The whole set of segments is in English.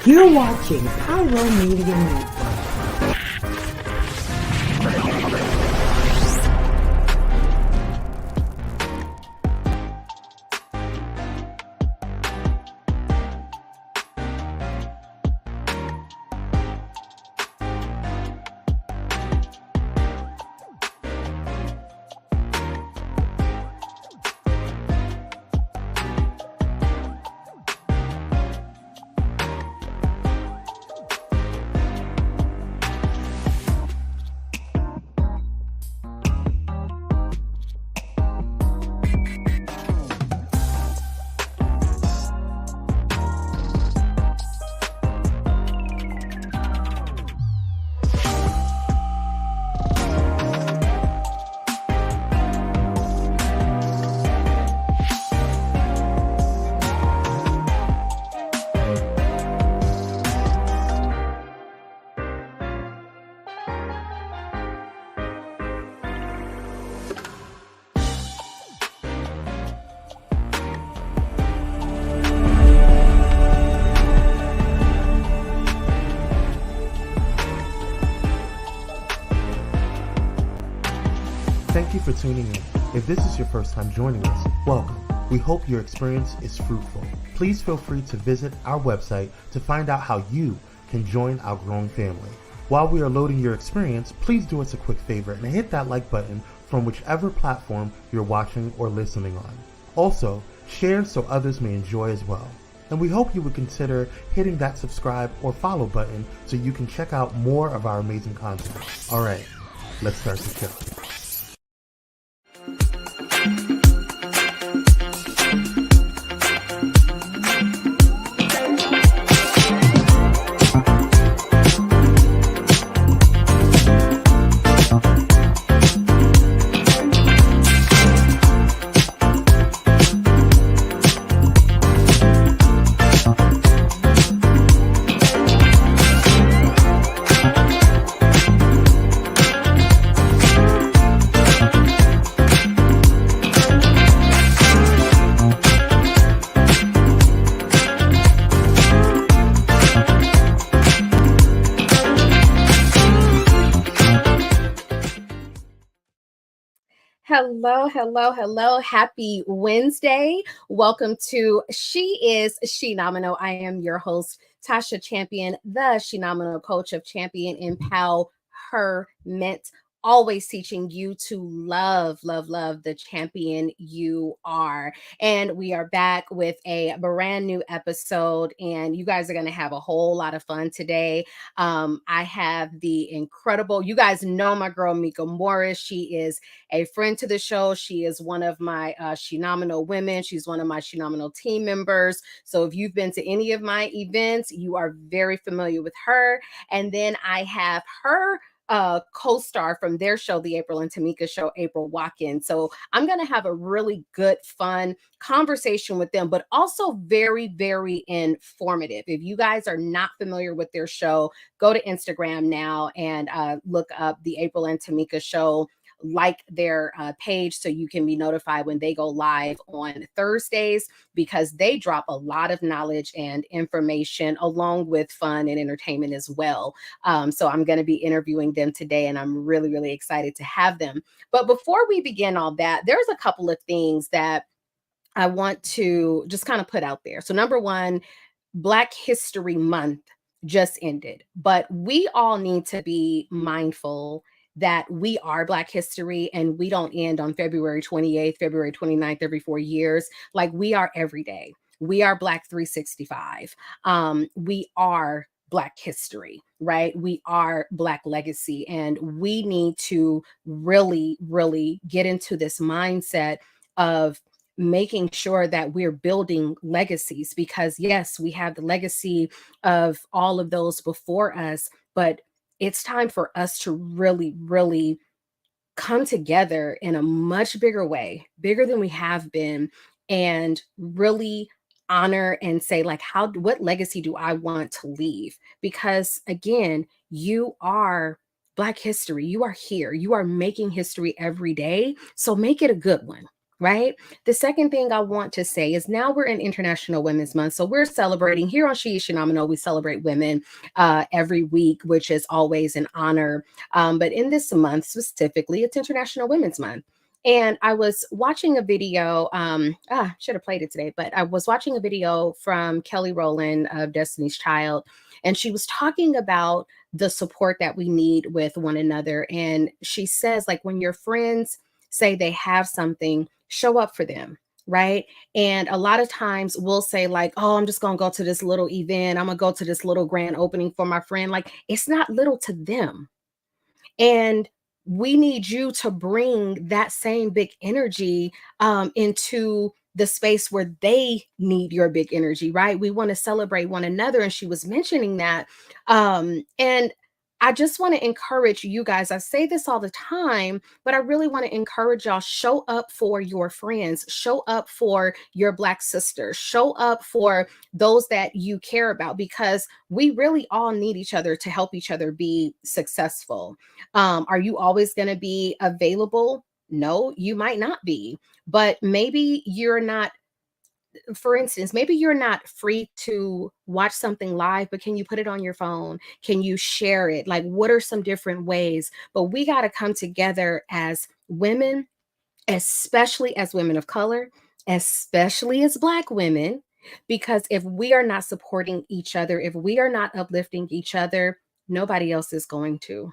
You're watching Pyro Media Network. Thank you for tuning in. If this is your first time joining us, welcome. We hope your experience is fruitful. Please feel free to visit our website to find out how you can join our growing family. While we are loading your experience, please do us a quick favor and hit that like button from whichever platform you're watching or listening on. Also, share so others may enjoy as well. And we hope you would consider hitting that subscribe or follow button so you can check out more of our amazing content. All right, let's start the show. Hello, hello, hello. Happy Wednesday. Welcome to She is Shenomenal. I am your host, Tasha Champion, the Shenomenal coach of Champion Empowerment. Always teaching you to love the champion you are. And we are back with a brand new episode, and you guys are going to have a whole lot of fun today. I have the incredible, you guys know my girl, Mika Morris. She is a friend to the show. She is one of my Shenomenal women. She's one of my Shenomenal team members. So if you've been to any of my events, you are very familiar with her. And then I have her co-star from their show, the April and Tomeeka show, April Watkins. So I'm going to have a really good, fun conversation with them, but also very, very informative. If you guys are not familiar with their show, go to Instagram now and look up the April and Tomeeka show. Like their page so you can be notified when they go live on Thursdays, because they drop a lot of knowledge and information along with fun and entertainment as well. So I'm going to be interviewing them today, and I'm really, really excited to have them. But before we begin all that, there's a couple of things that I want to just kind of put out there. So number one, Black History Month just ended, but we all need to be mindful that we are Black history, and we don't end on February 28th, February 29th, every 4 years. Like, we are every day. We are Black 365. We are Black history, right? We are Black legacy, and we need to really, really get into this mindset of making sure that we're building legacies, because yes, we have the legacy of all of those before us, but it's time for us to really, really come together in a much bigger way, bigger than we have been, and really honor and say, like, what legacy do I want to leave? Because again, you are Black history. You are here. You are making history every day. So make it a good one. right? The second thing I want to say is now we're in International Women's Month. So we're celebrating here on She Is Shenomenal. We celebrate women every week, which is always an honor. But in this month specifically, it's International Women's Month. And I was watching a video, should have played it today, but I was watching a video from Kelly Rowland of Destiny's Child, and she was talking about the support that we need with one another. And she says, like, when your friends say they have something, show up for them, right? And a lot of times we'll say, like, oh, I'm just going to go to this little event. I'm going to go to this little grand opening for my friend. Like, it's not little to them. And we need you to bring that same big energy into the space where they need your big energy, right? We want to celebrate one another. And she was mentioning that. And I just want to encourage you guys. I say this all the time, but I really want to encourage y'all, show up for your friends, show up for your Black sisters, show up for those that you care about, because we really all need each other to help each other be successful. Are you always going to be available? No, you might not be, but maybe you're not. For instance, maybe you're not free to watch something live, but can you put it on your phone? Can you share it? Like, what are some different ways? But we got to come together as women, especially as women of color, especially as Black women, because if we are not supporting each other, if we are not uplifting each other, nobody else is going to.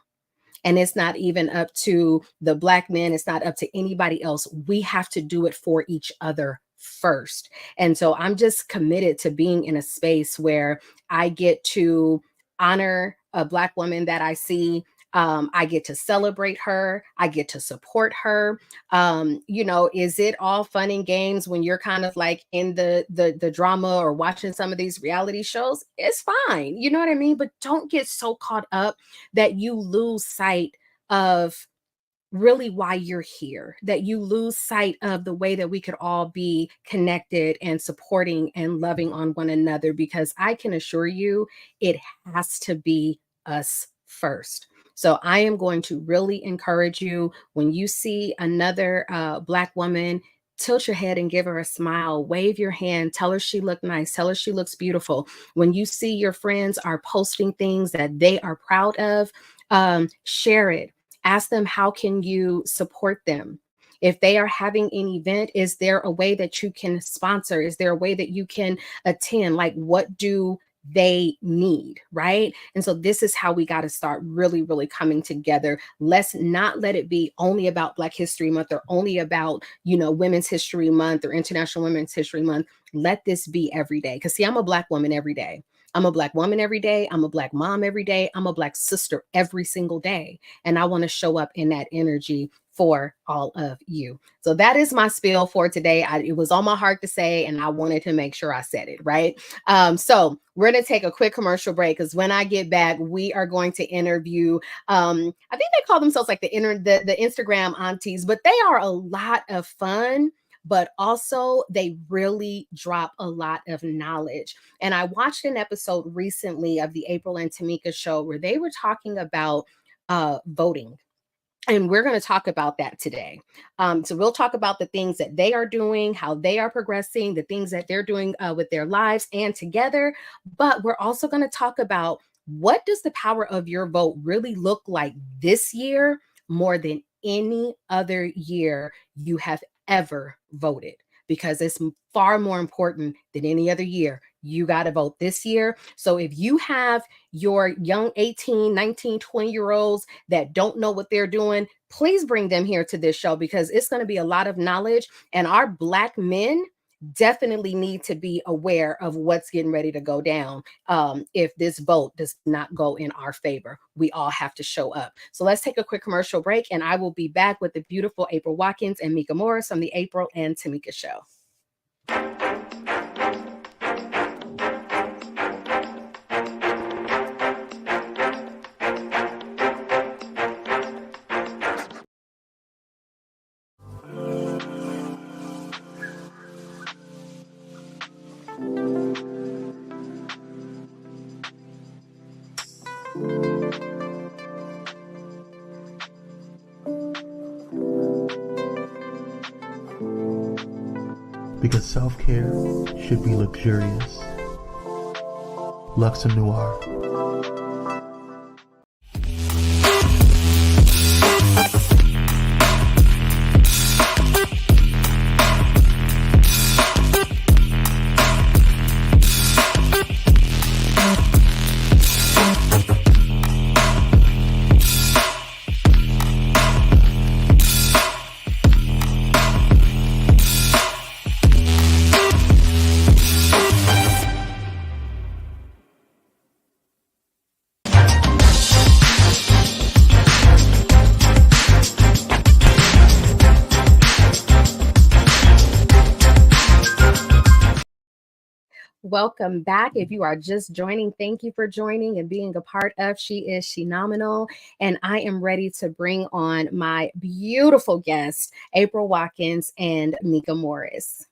And it's not even up to the Black men. It's not up to anybody else. We have to do it for each other first. And so I'm just committed to being in a space where I get to honor a Black woman that I see. I get to celebrate her. I get to support her. Is it all fun and games when you're kind of like in the drama or watching some of these reality shows? It's fine. You know what I mean? But don't get so caught up that you lose sight of really why you're here, that you lose sight of the way that we could all be connected and supporting and loving on one another, because I can assure you it has to be us first. So I am going to really encourage you, when you see another Black woman, tilt your head and give her a smile, wave your hand, tell her she looked nice, tell her she looks beautiful. When you see your friends are posting things that they are proud of, share it. Ask them, how can you support them? If they are having an event, is there a way that you can sponsor? Is there a way that you can attend? Like, what do they need, right? And so this is how we got to start really, really coming together. Let's not let it be only about Black History Month or only about, Women's History Month or International Women's History Month. Let this be every day. Because see, I'm a Black woman every day. I'm a Black woman every day. I'm a Black mom every day. I'm a Black sister every single day. And I want to show up in that energy for all of you. So that is my spiel for today. It was on my heart to say, and I wanted to make sure I said it, right? So we're going to take a quick commercial break, because when I get back, we are going to interview, I think they call themselves like the Instagram aunties, but they are a lot of fun. But also they really drop a lot of knowledge. And I watched an episode recently of the April and Tomeeka show where they were talking about voting. And we're going to talk about that today. So we'll talk about the things that they are doing, how they are progressing, the things that they're doing with their lives and together. But we're also going to talk about, what does the power of your vote really look like this year, more than any other year you have ever voted? Because it's far more important than any other year. You got to vote this year. So if you have your young 18, 19, 20-year-olds that don't know what they're doing, please bring them here to this show, because it's going to be a lot of knowledge. And our Black men definitely need to be aware of what's getting ready to go down if this vote does not go in our favor. We all have to show up. So let's take a quick commercial break, and I will be back with the beautiful April Watkins and Mika Morris from the April and Tomeeka Show. because self-care should be luxurious. Luxem Noir. Welcome back. If you are just joining, thank you for joining and being a part of She is Shenomenal. And I am ready to bring on my beautiful guests, April Watkins and Tomeeka Morris.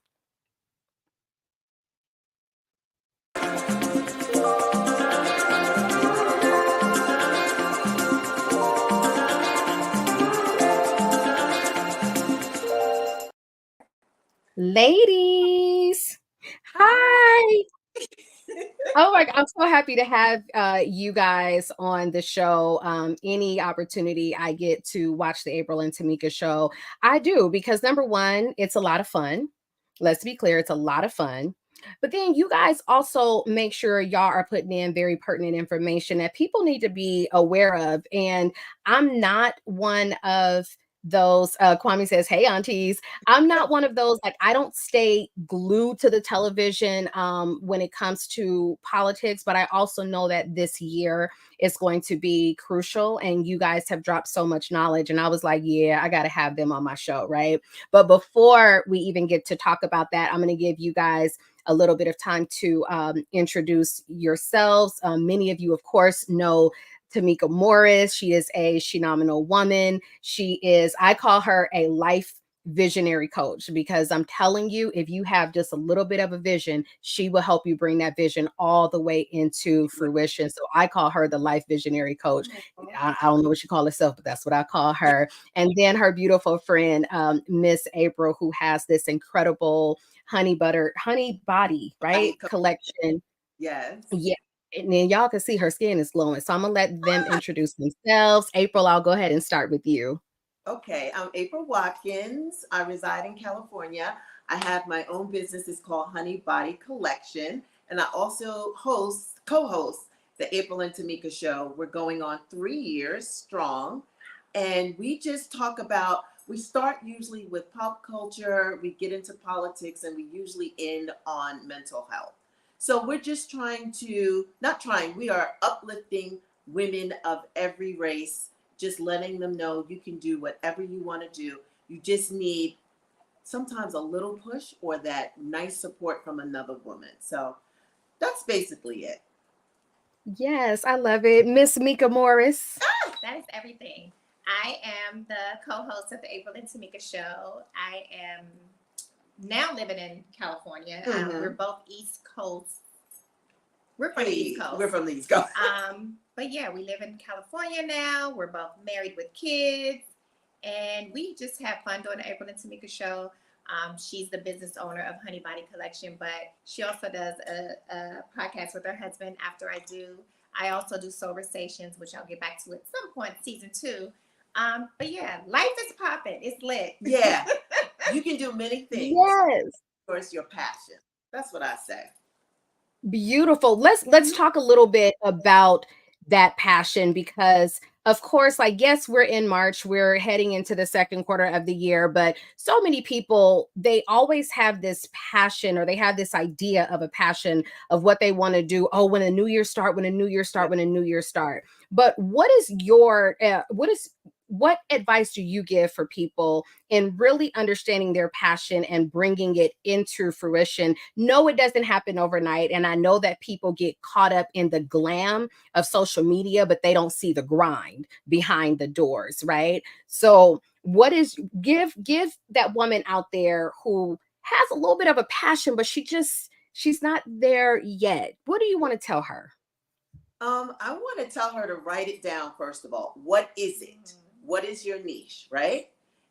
Ladies, hi. Oh my God, I'm so happy to have you guys on the show. Any opportunity I get to watch the April and Tomeeka show, I do, because number one, it's a lot of fun. Let's be clear, it's a lot of fun. But then you guys also make sure y'all are putting in very pertinent information that people need to be aware of. And I'm not one of those, Kwame says, hey, aunties. I'm not one of those, like, I don't stay glued to the television when it comes to politics, but I also know that this year is going to be crucial, and you guys have dropped so much knowledge. And I was like, yeah, I got to have them on my show, right? But before we even get to talk about that, I'm going to give you guys a little bit of time to introduce yourselves. Many of you, of course, know Tomeeka Morris. She is a Shenomenal woman. She is, I call her a life visionary coach, because I'm telling you, if you have just a little bit of a vision, she will help you bring that vision all the way into fruition. So I call her the life visionary coach. I don't know what she calls herself, but that's what I call her. And then her beautiful friend, Miss April, who has this incredible honey body, right? Collection. Yes. Yeah. And then y'all can see her skin is glowing. So I'm gonna let them introduce themselves. April, I'll go ahead and start with you. Okay, I'm April Watkins. I reside in California. I have my own business. It's called Honey Body Collection. And I also co-host the April and Tomeeka show. We're going on 3 years strong. And we just talk about, we start usually with pop culture, we get into politics, and we usually end on mental health. So we're just we are uplifting women of every race, just letting them know you can do whatever you want to do. You just need sometimes a little push or that nice support from another woman. So that's basically it. Yes, I love it. Miss Tomeeka Morris. That is everything. I am the co-host of the April and Tomeeka show. I am now living in California. We're both East Coast. We're from the East Coast. We're from the East Coast. But yeah, we live in California now. We're both married with kids, and we just have fun doing the April and Tomeeka show. She's the business owner of Honey Body Collection, but she also does a podcast with her husband after I do. I also do Soversations, which I'll get back to at some point, season 2. But yeah, life is popping. It's lit. Yeah. You can do many things. Yes. Of course, your passion. That's what I say. Beautiful. Let's talk a little bit about that passion, because of course, like, yes, we're in March, we're heading into the second quarter of the year, but so many people, they always have this passion, or they have this idea of a passion of what they want to do. Oh, when a new year start, when a new year start, when a new year start. But what is your what advice do you give for people in really understanding their passion and bringing it into fruition? No, it doesn't happen overnight. And I know that people get caught up in the glam of social media, but they don't see the grind behind the doors, right? So what is, give that woman out there who has a little bit of a passion, but she's not there yet. What do you want to tell her? I want to tell her to write it down, first of all. What is it? What is your niche, right?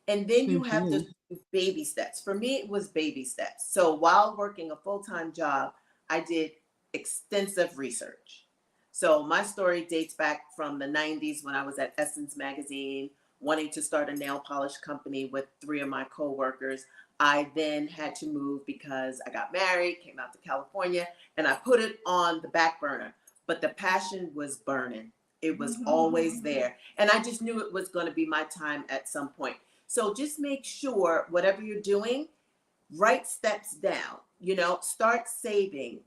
And then you have to Mhm. do baby steps. For me, it was baby steps. So while working a full-time job, I did extensive research. So my story dates back from the 90s when I was at Essence Magazine, wanting to start a nail polish company with 3 of my coworkers. I then had to move because I got married, came out to California, and I put it on the back burner. But the passion was burning. It was always there. And I just knew it was going to be my time at some point. So just make sure whatever you're doing, write steps down, start saving,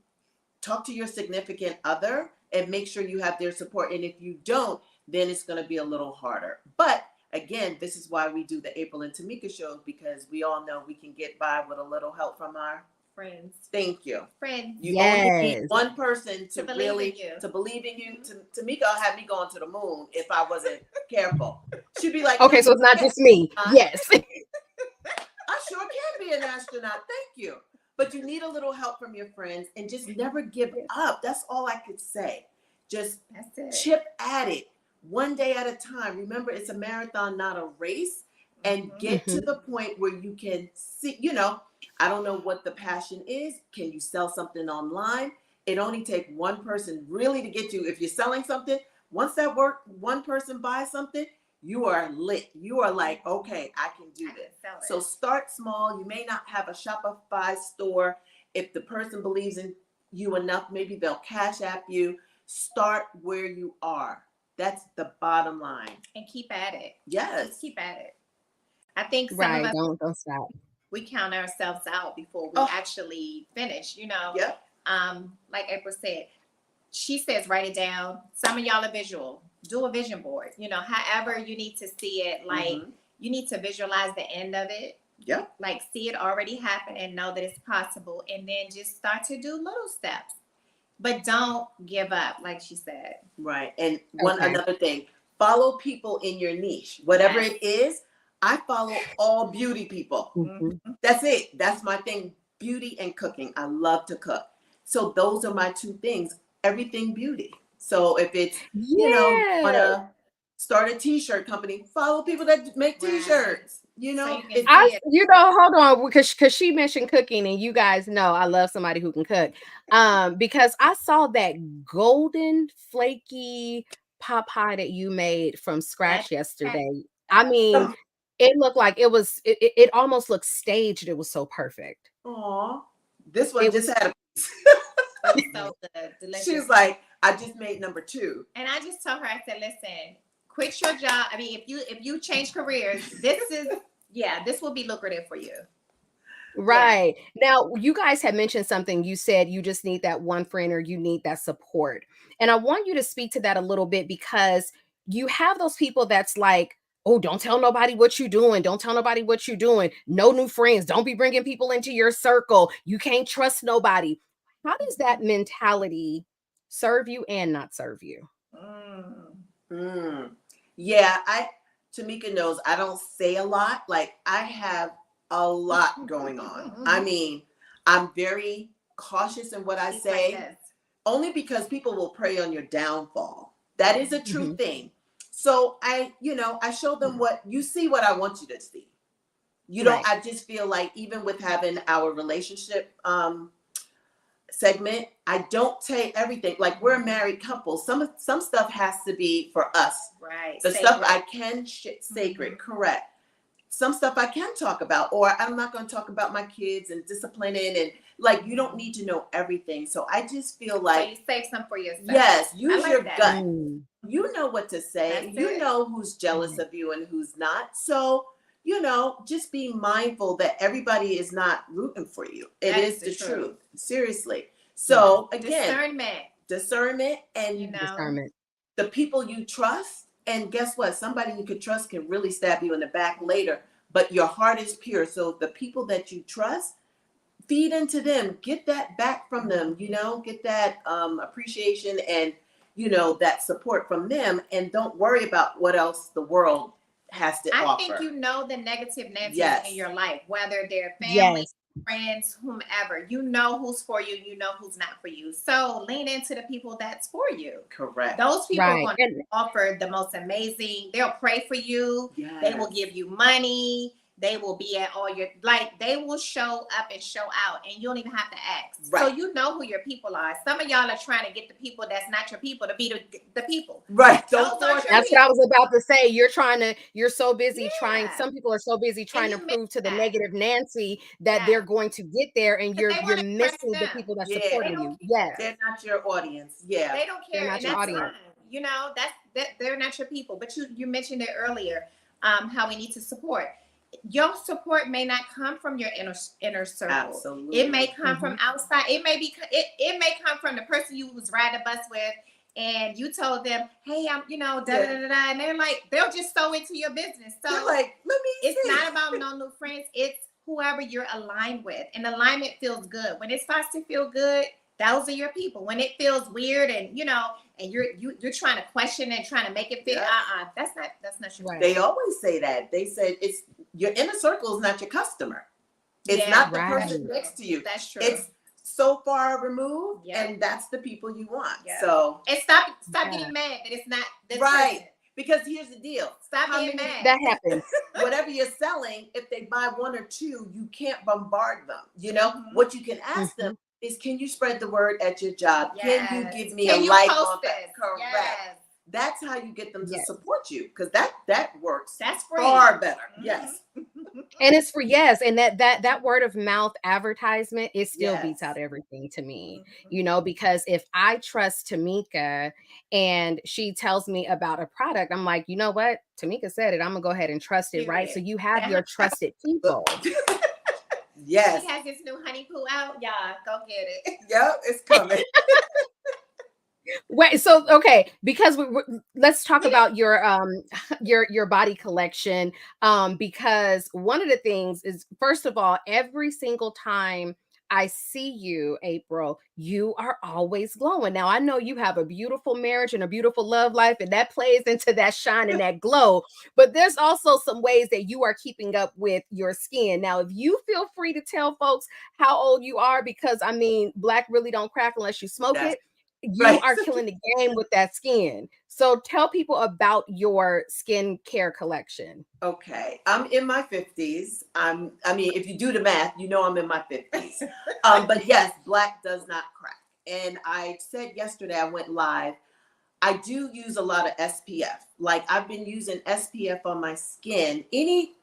talk to your significant other and make sure you have their support. And if you don't, then it's going to be a little harder. But again, this is why we do the April and Tomeeka show, because we all know we can get by with a little help from our friends. Thank you. Friends. You only need Yes. one person to believe really in you. to believe in you. Tomeeka will have me going to the moon if I wasn't careful. She'd be like, Okay, so it's not just me. Yes. I sure can be an astronaut. Thank you. But you need a little help from your friends and just never give up. That's all I could say. Just That's it. chip at it one day at a time. Remember, it's a marathon, not a race. And get to the point where you can see, I don't know what the passion is. Can you sell something online? It only takes one person really to get you. If you're selling something, once that one person buys something, you are lit. You are like, okay, I can do this. So start small. You may not have a Shopify store. If the person believes in you enough, maybe they'll cash app you. Start where you are. That's the bottom line. And keep at it. Yes. Just keep at it. I think some Right. of us, Don't stop. we count ourselves out before we actually finish, Yep. Like April said, she says, write it down. Some of y'all are visual. Do a vision board. However you need to see it, like you need to visualize the end of it. Yep. Like see it already happen and know that it's possible. And then just start to do little steps. But don't give up, like she said. Right. And another thing, follow people in your niche. Whatever it is, I follow all beauty people. That's it. That's my thing. Beauty and cooking. I love to cook. So those are my two things. Everything beauty. So if it's, want to start a t-shirt company, follow people that make t-shirts. Hold on, because she mentioned cooking, and you guys know I love somebody who can cook. Because I saw that golden flaky pot pie that you made from scratch yesterday. I mean, it looked like it almost looked staged. It was so perfect. Aw, this one just had a piece. It was so good, delicious. She was like, I just made number 2. And I just told her, I said, listen, quit your job. I mean, if you change careers, this will be lucrative for you. Right. Now, you guys had mentioned something. You said you just need that one friend, or you need that support. And I want you to speak to that a little bit, because you have those people that's like, oh, don't tell nobody what you're doing. Don't tell nobody what you're doing. No new friends. Don't be bringing people into your circle. You can't trust nobody. How does that mentality serve you and not serve you? Yeah, Tomeeka knows I don't say a lot. Like, I have a lot going on. I mean, I'm very cautious in what I say, only because people will prey on your downfall. That is a true thing. So I show them what you see, what I want you to see. I just feel like even with having our relationship segment, I don't say everything. Like, we're a married couple. Some stuff has to be for us. Right. The stuff I can sacred, correct. Some stuff I can talk about, or I'm not going to talk about my kids and disciplining, and like, you don't need to know everything. So I just feel like, so you save some for yourself. Yes, use your gut. You know what to say. You know who's jealous of you and who's not. So, just be mindful that everybody is not rooting for you. It is the truth. Seriously. So again, discernment and Discernment. The people you trust. And guess what? Somebody you could trust can really stab you in the back later, but your heart is pure. So the people that you trust, feed into them, get that back from them, get that appreciation and, that support from them, and don't worry about what else the world has to offer. I think the negative Nancy's in your life, whether they're family, friends, whomever. You know who's for you, you know who's not for you. So lean into the people that's for you. Correct. Those people are Right. going to offer the most amazing. They'll pray for you. Yes. They will give you money. They will be at all your, like, they will show up and show out, and you don't even have to ask. Right. So you know who your people are. Some of y'all are trying to get the people that's not your people to be the people. Right. Those Don't are force your That's what I was about to say. You're so busy trying. Yeah. Some people are so busy trying to you prove to the miss that. negative Nancy that Yeah. they're going to get there, and 'Cause you're they wanna impress missing the them. people that's Yeah. supporting They you. don't Yes. They're not your audience. Yeah. They don't They're care, not and your that's audience. fine. You know, that they're not your people. But you mentioned it earlier, how we need to support. Your support may not come from your inner circle. Absolutely. It may come from outside. It may be it may come from the person you was riding the bus with, and you told them, "Hey, I'm da da da da," and they're like, they'll just sow into your business. So They're like, let me it's see. not about no new friends. It's whoever you're aligned with, and alignment feels good. When it starts to feel good, those are your people. When it feels weird, and and you're trying to question and trying to make it fit, that's not your. Right. They always say that. They said it's your inner circle is not your customer. It's not the person next to you. That's true. It's so far removed, Yeah. and that's the people you want. Yeah. So and stop getting mad that it's not this right. person. Because here's the deal. Stop How being many- mad. That happens. Whatever you're selling, if they buy one or two, you can't bombard them. You know, what you can ask them is, can you spread the word at your job? Yes. Can you give me Can a you like post on that? this? Correct. Yes. That's how you get them to Yes. support you, because that works That's free. far better. Yes. And it's for and that word of mouth advertisement, it still beats Yes. out everything to me, because if I trust Tomeeka and she tells me about a product, I'm like, you know what? Tomeeka said it. I'm gonna go ahead and trust it, right? So you have your trusted people. Yes. He has his new honey poo out. Y'all, go get it. Yep, it's coming. Wait, so okay, because let's talk about your body collection, because one of the things is, first of all, every single time I see you, April, you are always glowing. Now I know you have a beautiful marriage and a beautiful love life, and that plays into that shine and that glow, but there's also some ways that you are keeping up with your skin. Now, if you feel free to tell folks how old you are, because I mean, black really don't crack unless you smoke it. You are killing the game with that skin. So tell people about your skincare collection. Okay. I'm in my 50s. I mean, if you do the math, you know I'm in my 50s. But yes, black does not crack. And I said yesterday, I went live, I do use a lot of SPF. Like, I've been using SPF on my skin, any,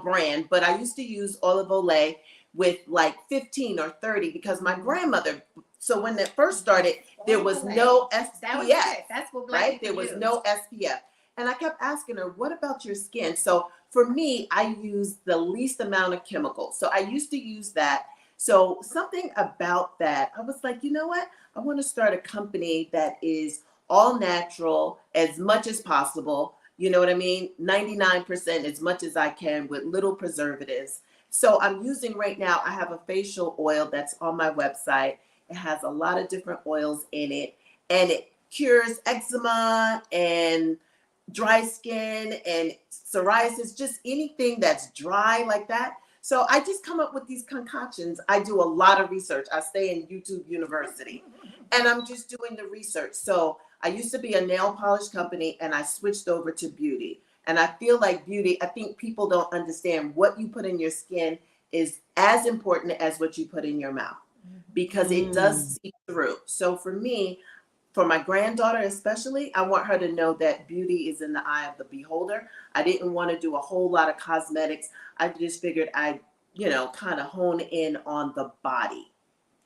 brand, but I used to use olive oil with like 15 or 30 because my grandmother, so when it first started, there was no SPF. That's what black right? There was no SPF. And I kept asking her, what about your skin? So for me, I use the least amount of chemicals. So I used to use that. So something about that, I was like, you know what? I want to start a company that is all natural as much as possible. You know what I mean? 99% as much as I can with little preservatives. So I'm using right now, I have a facial oil that's on my website. It has a lot of different oils in it, and it cures eczema and dry skin and psoriasis, just anything that's dry like that. So I just come up with these concoctions. I do a lot of research. I stay in YouTube University, and I'm just doing the research. So I used to be a nail polish company, and I switched over to beauty. And I feel like beauty, I think people don't understand what you put in your skin is as important as what you put in your mouth, because it does seep through. So for me, for my granddaughter especially, I want her to know that beauty is in the eye of the beholder. I didn't want to do a whole lot of cosmetics. I just figured I'd, kind of hone in on the body.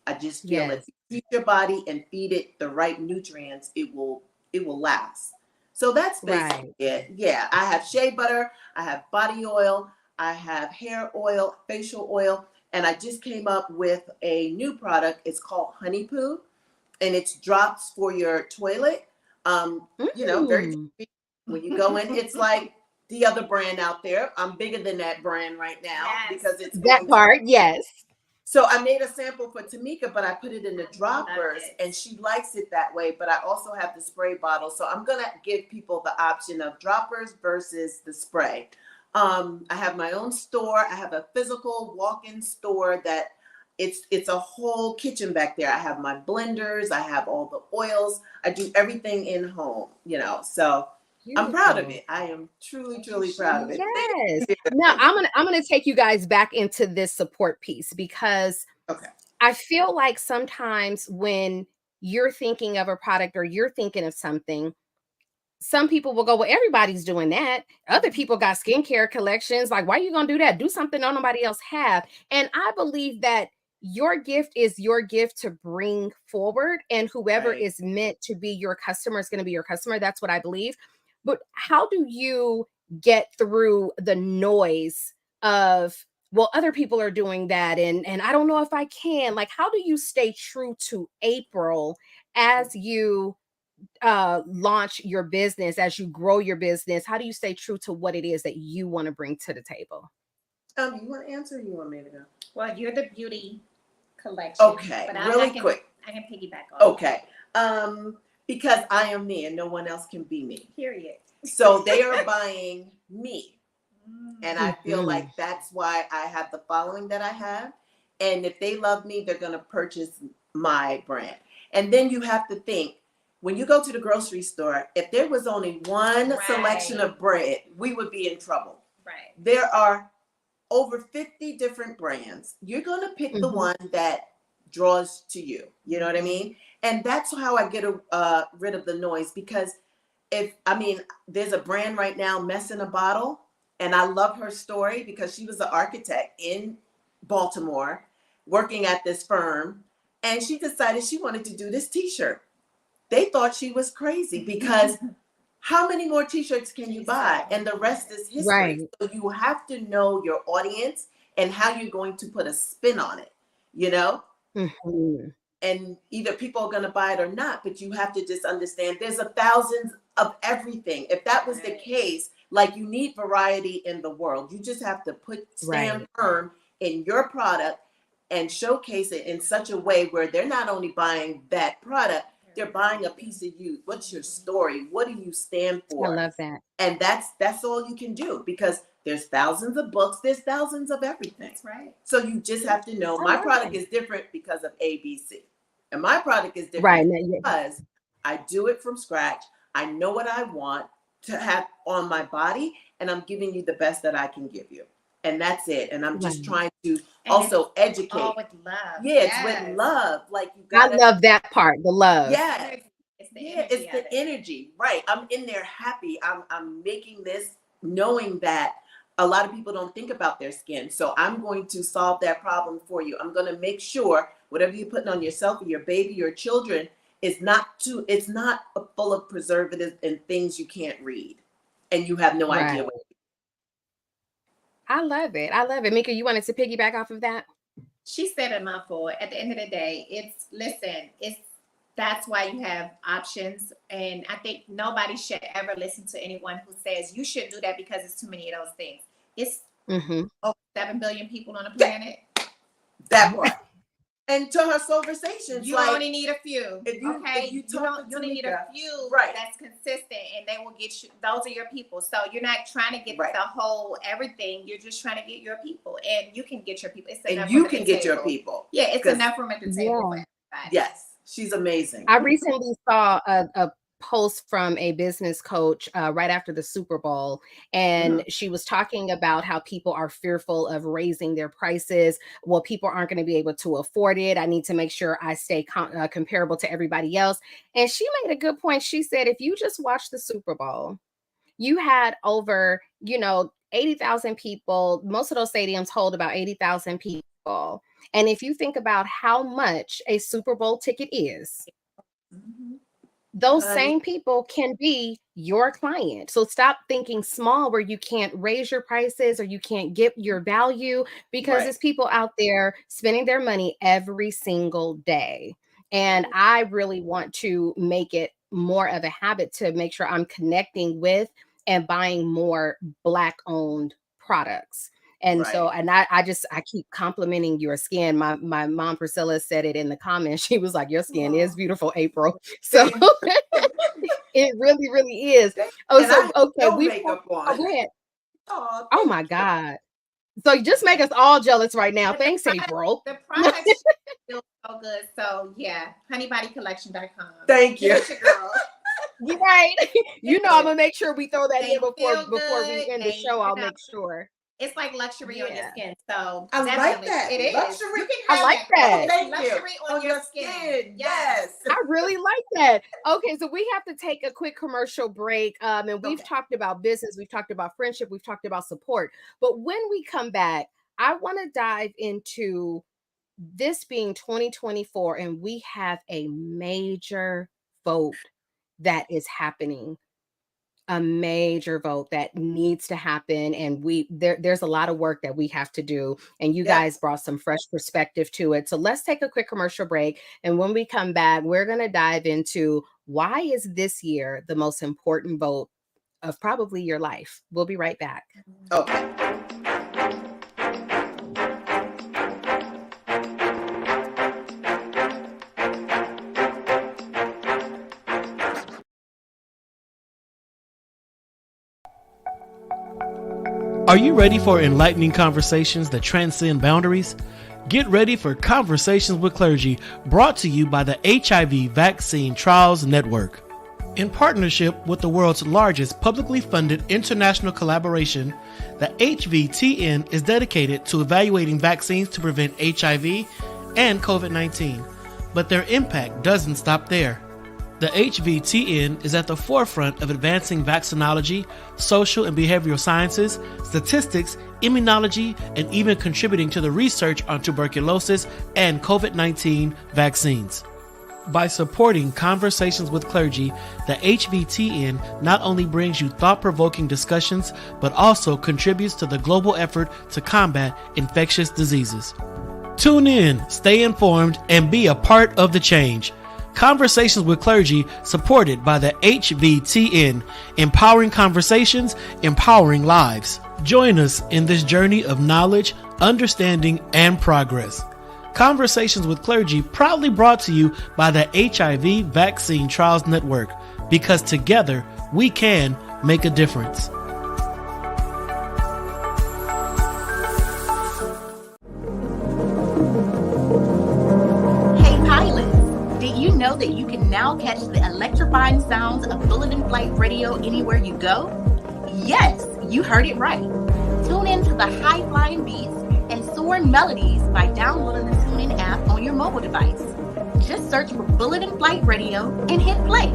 I just feel if you feed your body and feed it the right nutrients, it will last. So that's basically it. Yeah, I have shea butter, I have body oil, I have hair oil, facial oil, and I just came up with a new product. It's called Honey Poo, and it's drops for your toilet. Very when you go in, it's like the other brand out there. I'm bigger than that brand right now because it's that part. So I made a sample for Tomeeka, but I put it in the droppers, and she likes it that way. But I also have the spray bottle. So I'm going to give people the option of droppers versus the spray. I have my own store. I have a physical walk-in store that it's a whole kitchen back there. I have my blenders. I have all the oils. I do everything in home, so I'm proud of Beautiful. it. I am truly proud of it. Yes. Thank you. Now I'm gonna take you guys back into this support piece because Okay. I feel like sometimes when you're thinking of a product or you're thinking of something, some people will go, well, everybody's doing that. Other people got skincare collections. Like, why are you going to do that? Do something that nobody else have. And I believe that your gift is your gift to bring forward, and whoever Right. is meant to be your customer is going to be your customer. That's what I believe. But how do you get through the noise of, well, other people are doing that, and I don't know if I can. Like, how do you stay true to April as you launch your business, as you grow your business? How do you stay true to what it is that you want to bring to the table? You want to answer or you want me to go? Well, you're the beauty collection. Okay, but really quick. I can piggyback on. Okay. Because I am me and no one else can be me. Period. So they are buying me. And I feel Mhm. like that's why I have the following that I have. And if they love me, they're going to purchase my brand. And then you have to think, when you go to the grocery store, if there was only one Right. selection of bread, we would be in trouble. Right. There are over 50 different brands. You're going to pick the Mhm. one that draws to you. You know what I mean? And that's how I get rid of the noise, because there's a brand right now, Mess in a Bottle, and I love her story because she was an architect in Baltimore working at this firm, and she decided she wanted to do this t-shirt. They thought she was crazy because how many more t-shirts can you buy? And the rest is history. Right. So you have to know your audience and how you're going to put a spin on it, you know? Mhm. And either people are going to buy it or not, but you have to just understand there's a thousands of everything. If that was the Right. case, like, you need variety in the world. You just have to stand Right. firm in your product and showcase it in such a way where they're not only buying that product, they're buying a piece of you. What's your story? What do you stand I for? love that. And that's all you can do, because there's thousands of books, there's thousands of everything. That's right. So you just have to know I my love product that. is different because of ABC. And my product is Right. different Now, yeah. because I do it from scratch. I know what I want to have on my body, and I'm giving you the best that I can give you. And that's it. And I'm just Right. trying to And also it's educate. all with love. Yeah, it's Yes. with love. Like, you I gotta, love that part, the love. yeah. It's the Yeah, energy it's of the it. energy, right? I'm in there happy. I'm making this knowing that a lot of people don't think about their skin. So I'm going to solve that problem for you. I'm going to make sure whatever you're putting on yourself or your baby, your children, it's not full of preservatives and things you can't read, and you have no Right. idea what. I love it. I love it. Mika, you wanted to piggyback off of that? She said a mouthful. At the end of the day, that's why you have options. And I think nobody should ever listen to anyone who says you should do that because it's too many of those things. It's Mhm. 7 billion people on the planet. That part. And to her conversations, You like, only need a few. if you talk to you only need a Tomeeka, few right. that's consistent, and they will get you. Those are your people. So you're not trying to get Right. the whole everything. You're just trying to get your people, and you can get your people. It's and enough you room at can the get your table. people. Yeah, it's 'Cause- enough room at the table Yeah. for everybody. Yes, she's amazing. I recently saw a post from a business coach right after the Super Bowl, and she was talking about how people are fearful of raising their prices. Well, people aren't going to be able to afford it. I need to make sure I stay comparable to everybody else. And she made a good point. She said, if you just watch the Super Bowl, you had over, 80,000 people. Most of those stadiums hold about 80,000 people. And if you think about how much a Super Bowl ticket is, Mhm. those Honey. same people can be your client. So stop thinking small where you can't raise your prices or you can't get your value, because Right. there's people out there spending their money every single day. And I really want to make it more of a habit to make sure I'm connecting with and buying more Black owned products. And so, Right. and I keep complimenting your skin. My mom Priscilla said it in the comments. She was like, your skin is Aw. beautiful, April. So it really, really is. Oh, And I so have okay, no we makeup oh, on. go ahead. Oh my God. So you just make us all jealous right now. But the Thanks, product- April. The products feel so good. So yeah, honeybodycollection.com. Thank you. Get your girl. You're right. You know, I'm gonna make sure we throw that They in before feel we good. end the They, show. I'll you know, make sure. It's like luxury on your Yeah. skin. So I like definitely, that. it is. Luxury. You can I have like that. Thank luxury you. on your skin. Yes. I really like that. Okay, so we have to take a quick commercial break. And we've Okay. talked about business, we've talked about friendship, we've talked about support. But when we come back, I want to dive into this being 2024, and we have a major vote that is happening. A major vote that needs to happen, and there's a lot of work that we have to do, and you guys Yes. brought some fresh perspective to it. So let's take a quick commercial break, and when we come back, we're going to dive into why is this year the most important vote of probably your life. We'll be right back. Okay. Are you ready for enlightening conversations that transcend boundaries? Get ready for Conversations with Clergy, brought to you by the HIV Vaccine Trials Network. In partnership with the world's largest publicly funded international collaboration, the HVTN is dedicated to evaluating vaccines to prevent HIV and COVID-19. But their impact doesn't stop there. The HVTN is at the forefront of advancing vaccinology, social and behavioral sciences, statistics, immunology, and even contributing to the research on tuberculosis and COVID-19 vaccines. By supporting Conversations with Clergy, the HVTN not only brings you thought-provoking discussions, but also contributes to the global effort to combat infectious diseases. Tune in, stay informed, and be a part of the change. Conversations with Clergy, supported by the HVTN, empowering conversations, empowering lives. Join us in this journey of knowledge, understanding, and progress. Conversations with Clergy, proudly brought to you by the HIV Vaccine Trials Network, because together we can make a difference. Hey pilots, did you know that you can now catch the electrifying sounds of Bulletin Flight Radio anywhere you go? Yes, you heard it right. Tune in to the high-flying beats and soaring melodies by downloading the TuneIn app on your mobile device. Just search for Bulletin Flight Radio and hit play.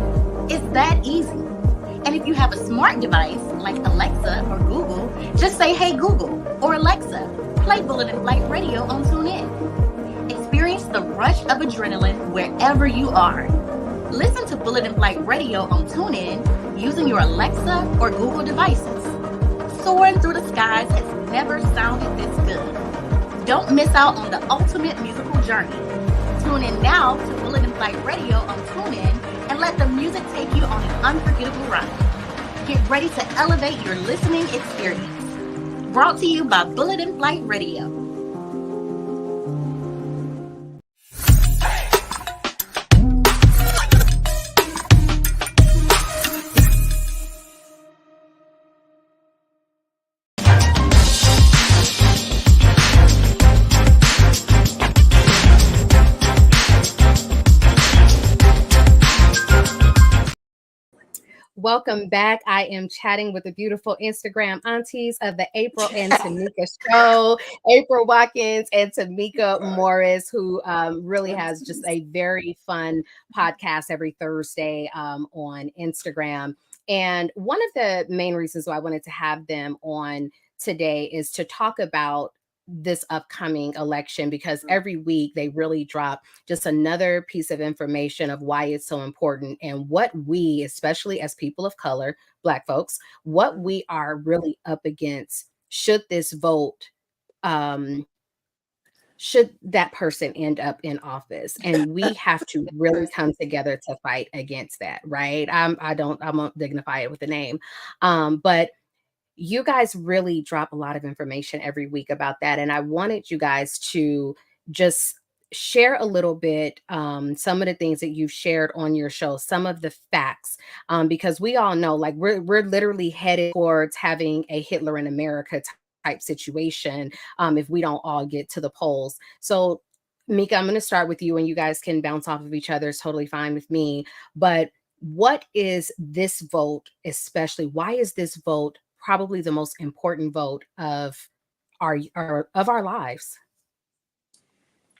It's that easy. And if you have a smart device like Alexa or Google, just say, "Hey Google," or "Alexa, play Bulletin Flight Radio on TuneIn." Experience the rush of adrenaline wherever you are. Listen to Bulletin Flight Radio on TuneIn using your Alexa or Google devices. Soaring through the skies has never sounded this good. Don't miss out on the ultimate musical journey. Tune in now to Bulletin Flight Radio on TuneIn and let the music take you on an unforgettable ride. Get ready to elevate your listening experience. Brought to you by Bulletin Flight Radio. Welcome back. I am chatting with the beautiful Instagram aunties of the April and Tomeeka show, April Watkins and Tomeeka Morris, who really has just a very fun podcast every Thursday on Instagram. And one of the main reasons why I wanted to have them on today is to talk about this upcoming election, because every week they really drop just another piece of information of why it's so important and what we, especially as people of color, Black folks, what we are really up against should this vote, should that person end up in office. And we have to really come together to fight against that, right? I won't dignify it with a name, but you guys really drop a lot of information every week about that. And I wanted you guys to just share a little bit some of the things that you've shared on your show, some of the facts, because we all know, like, we're literally headed towards having a Hitler in America type situation if we don't all get to the polls. So, Mika, I'm going to start with you, and you guys can bounce off of each other. It's totally fine with me. But what is this vote, especially? Why is this vote probably the most important vote of our lives?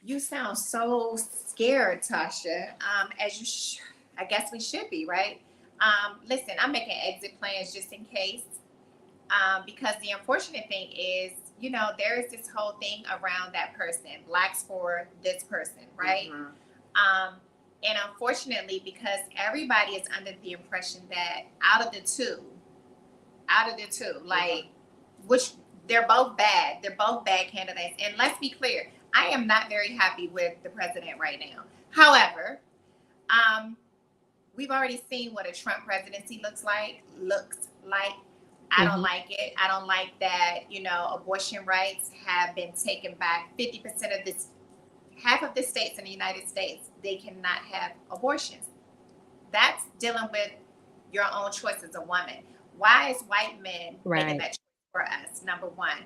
You sound so scared, Tasha. I guess we should be, right? Listen, I'm making exit plans just in case. Because the unfortunate thing is, there is this whole thing around that person, blacks for this person, right? And unfortunately, because everybody is under the impression that out of the two, like, which they're both bad candidates. And let's be clear, I am not very happy with the president right now. However, we've already seen what a Trump presidency looks like. I don't like it. I don't like that, abortion rights have been taken back. 50% of this, half of the states in the United States, they cannot have abortions. That's dealing with your own choice as a woman. Why is white men making that choice for us? Number one.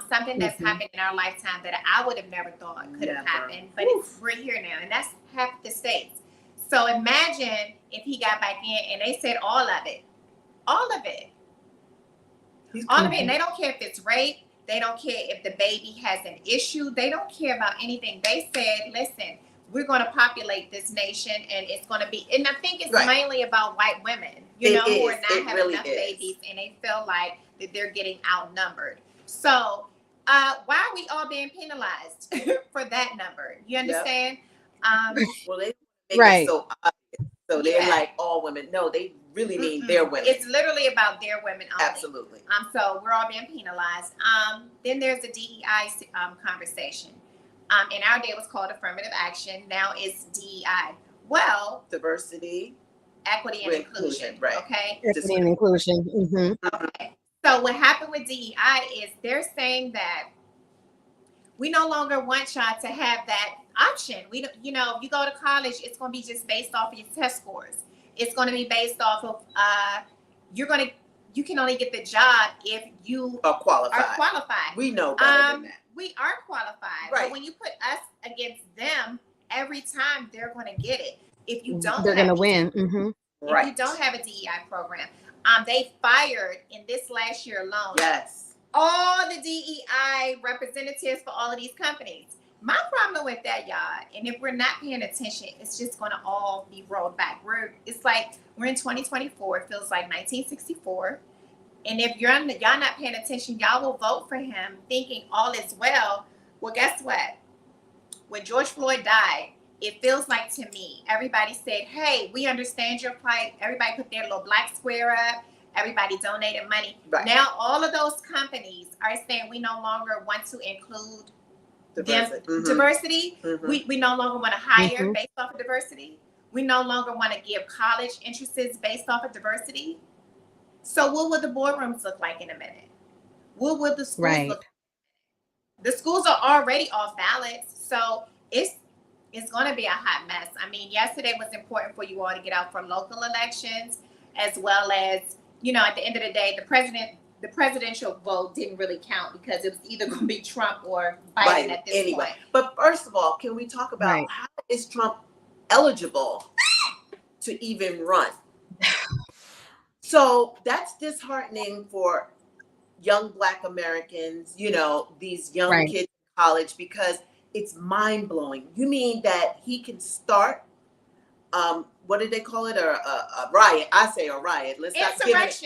Something that's happened in our lifetime that I would have never thought could have happened, but we're here now, and that's half the states. So imagine if he got back in and they said all of it. And they don't care if it's rape. They don't care if the baby has an issue. They don't care about anything. They said, listen, we're going to populate this nation, and it's going to be, and I think it's mainly about white women, who are not having enough babies, and they feel like that they're getting outnumbered. So why are we all being penalized for that number? You understand? Well, they make it so obvious. So they're like all women. No, they really mean their women. It's literally about their women only. Absolutely. So we're all being penalized. Then there's the DEI conversation. In our day, it was called affirmative action. Now it's DEI. Well, diversity, equity, and inclusion. Right. Okay. Equity and inclusion. Okay. So what happened with DEI is they're saying that we no longer want y'all to have that option. We don't, if you go to college, it's going to be just based off of your test scores. It's going to be based off of you can only get the job if you are qualified. We know better than that. We are qualified, right? But when you put us against them, every time they're going to get it. If you don't, they're going to win. If you don't have a DEI program, they fired in this last year alone. Yes. All the DEI representatives for all of these companies. My problem with that, y'all, and if we're not paying attention, it's just going to all be rolled back. It's like we're in 2024. It feels like 1964. And if y'all not paying attention, y'all will vote for him thinking all is well. Well, guess what? When George Floyd died, it feels like to me, everybody said, hey, we understand your plight. Everybody put their little black square up. Everybody donated money. Right. Now, all of those companies are saying we no longer want to include diversity. We no longer want to hire based off of diversity. We no longer want to give college entrances based off of diversity. So what will the boardrooms look like in a minute? What will the schools look like? The schools are already off balance. So it's going to be a hot mess. I mean, yesterday was important for you all to get out for local elections, as well as, at the end of the day, the presidential vote didn't really count because it was either going to be Trump or Biden at this point. But first of all, can we talk about how is Trump eligible to even run? So that's disheartening for young Black Americans, these young kids in college, because it's mind blowing. You mean that he can start, what did they call it? A riot. I say a riot. Let's not give it.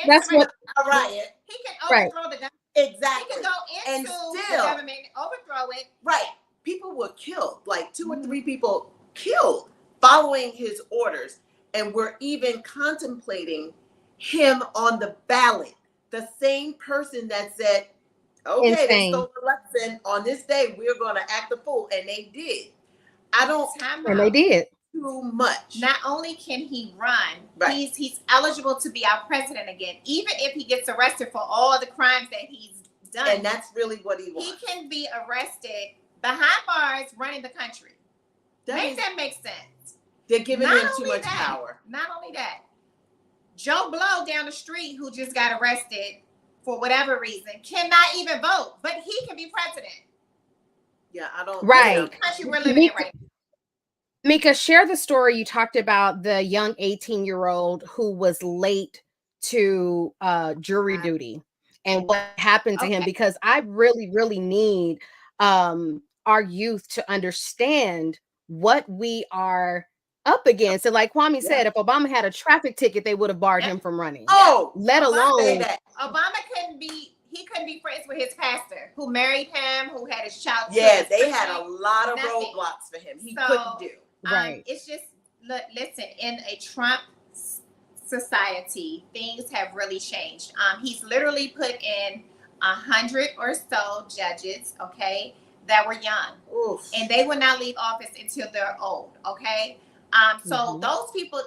That's what a riot. He can overthrow the government. Exactly. He can go into the government, overthrow it. Right. People were killed, like 2 or 3 people killed following his orders. And we're even contemplating him on the ballot. The same person that said, okay, they stole the election on this day, we're going to act a fool. And they did. And they did. Too much. Not only can he run, he's eligible to be our president again, even if he gets arrested for all the crimes that he's done. And that's really what he wants. He can be arrested behind bars running the country. That makes sense. They're giving Not them too only much that, power. Not only that, Joe Blow down the street, who just got arrested for whatever reason, cannot even vote, but he can be president. Yeah, I don't. Right. The country we're living in right now. Mika, share the story. You talked about the young 18-year-old who was late to jury duty and what happened to him, because I really, really need our youth to understand what we are up against. And like Kwame said, if Obama had a traffic ticket, they would have barred him from running. Let alone Obama couldn't be friends with his pastor who married him, who had his child. Yeah, they had a lot of roadblocks for him. He couldn't do. Right. It's just, listen, in a Trump society, things have really changed. He's literally put in 100 or so judges, okay, that were young. Oof. And they will not leave office until they're old, okay? So those people...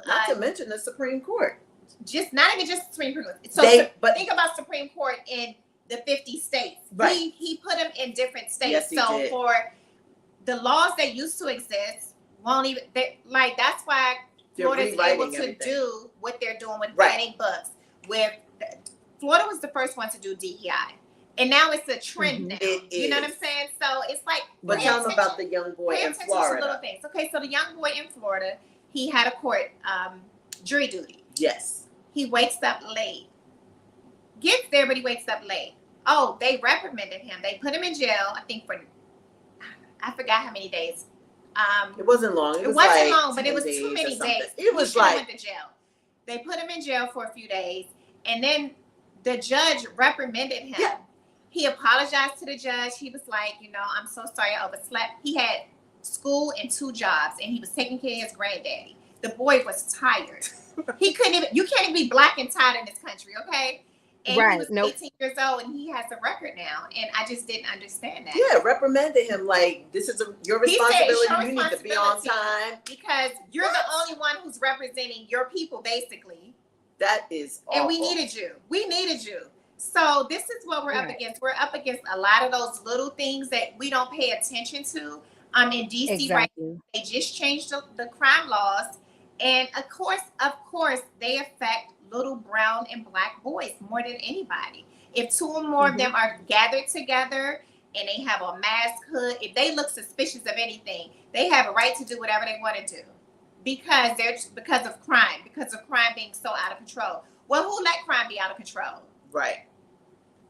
Not to mention the Supreme Court. Not even just the Supreme Court. So think about Supreme Court in the 50 states. Right. He put them in different states. Yes, he did. For the laws that used to exist, won't even... That's why Florida's able to do what they're doing with banning books. Florida was the first one to do DEI. And now it's a trend now. You know what I'm saying? So it's like... But tell them about the young boy in Florida. To little things. Okay, so the young boy in Florida, he had a court jury duty. Yes. He wakes up late. Gets there, but he wakes up late. Oh, they reprimanded him. They put him in jail, I think for... I forgot how many days. It wasn't long. It wasn't long, but it was too many days. It was went to jail. They put him in jail for a few days, and then the judge reprimanded him. Yeah. He apologized to the judge. He was like, I'm so sorry I overslept. He had school and 2 jobs, and he was taking care of his granddaddy. The boy was tired. You can't even be black and tired in this country, okay? And he was 18 years old, and he has a record now. And I just didn't understand that. Yeah, reprimanded him like, this is your responsibility. You need to be on time. Because you're the only one who's representing your people, basically. That is awful. And we needed you. So this is what we're up against. We're up against a lot of those little things that we don't pay attention to. In DC, right now, they just changed the crime laws. And of course, they affect little brown and black boys more than anybody. If 2 or more of them are gathered together and they have a mask, hood, if they look suspicious of anything, they have a right to do whatever they want to do because of crime being so out of control. Well, who let crime be out of control? Right.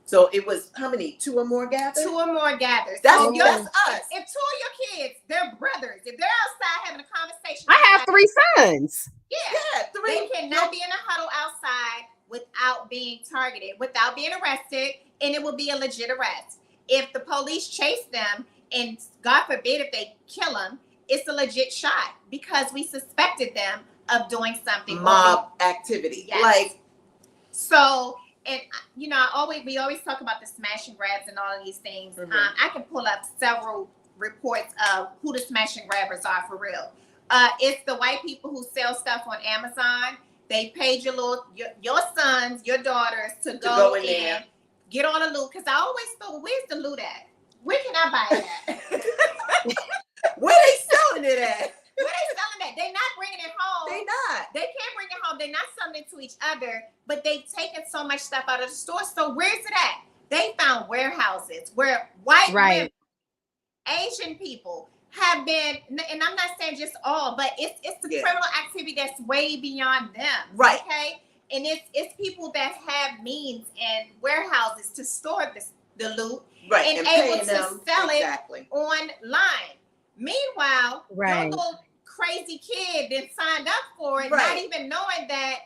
So it was how many? 2 or more gathered? 2 or more gathered. That's so us. If 2 of your kids, they're brothers, if they're outside having a conversation. I have 3 sons. Yeah, 3. They cannot be in a huddle outside without being targeted, without being arrested, and it will be a legit arrest. If the police chase them, and God forbid if they kill them, it's a legit shot because we suspected them of doing something. Mob activity. Yes. So... And we always talk about the smash and grabs and all of these things. I can pull up several reports of who the smash and grabbers are for real. It's the white people who sell stuff on Amazon. They paid your sons, your daughters to go in there, get all the loot. Because I always thought, where's the loot at? Where can I buy it at? Where they selling it at? Where they selling that? They're not bringing it home. They not. They can't bring it home. They're not selling it to each other, but they've taken so much stuff out of the store. So where's it at? They found warehouses where white women, Asian people have been, and I'm not saying just all, but it's the criminal activity that's way beyond them. Right. Okay. And it's people that have means and warehouses to store the loot. Right. And able to sell it online. Meanwhile, your little crazy kid that signed up for it, not even knowing that,